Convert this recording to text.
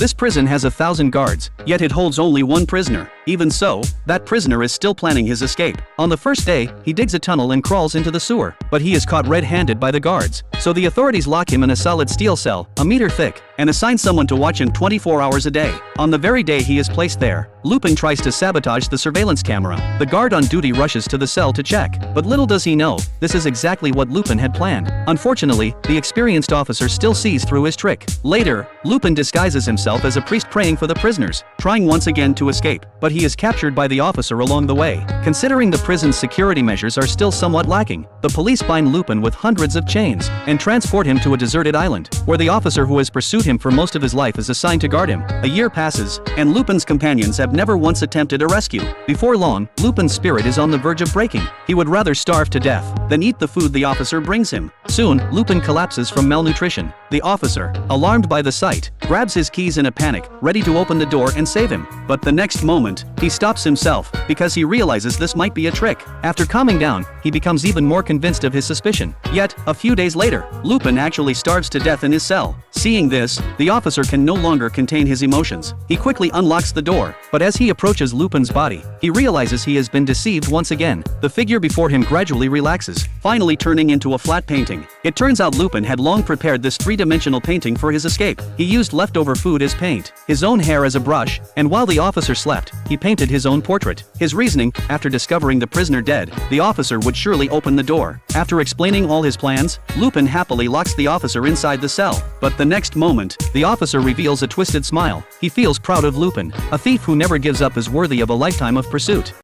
This prison has 1,000 guards, yet it holds only one prisoner. Even so, that prisoner is still planning his escape. On the first day, he digs a tunnel and crawls into the sewer, but he is caught red-handed by the guards. So the authorities lock him in a solid steel cell, a meter thick, and assign someone to watch him 24 hours a day. On the very day he is placed there, Lupin tries to sabotage the surveillance camera. The guard on duty rushes to the cell to check, but little does he know, this is exactly what Lupin had planned. Unfortunately, the experienced officer still sees through his trick. Later, Lupin disguises himself as a priest praying for the prisoners, trying once again to escape, but he is captured by the officer along the way. Considering the prison's security measures are still somewhat lacking, the police bind Lupin with hundreds of chains and transport him to a deserted island, where the officer who has pursued him for most of his life is assigned to guard him. A year passes, and Lupin's companions have never once attempted a rescue. Before long, Lupin's spirit is on the verge of breaking. He would rather starve to death than eat the food the officer brings him. Soon, Lupin collapses from malnutrition. The officer, alarmed by the sight, grabs his keys in a panic, ready to open the door and save him. But the next moment, he stops himself, because he realizes this might be a trick. After calming down, he becomes even more convinced of his suspicion. Yet, a few days later, Lupin actually starves to death in his cell. Seeing this, the officer can no longer contain his emotions. He quickly unlocks the door, but as he approaches Lupin's body, he realizes he has been deceived once again. The figure before him gradually relaxes, finally turning into a flat painting. It turns out Lupin had long prepared this three-dimensional painting for his escape. He used leftover food as paint, his own hair as a brush, and while the officer slept, he painted his own portrait. His reasoning, after discovering the prisoner dead, the officer would surely open the door. After explaining all his plans, Lupin happily locks the officer inside the cell. But the next moment, the officer reveals a twisted smile. He feels proud of Lupin. A thief who never gives up is worthy of a lifetime of pursuit.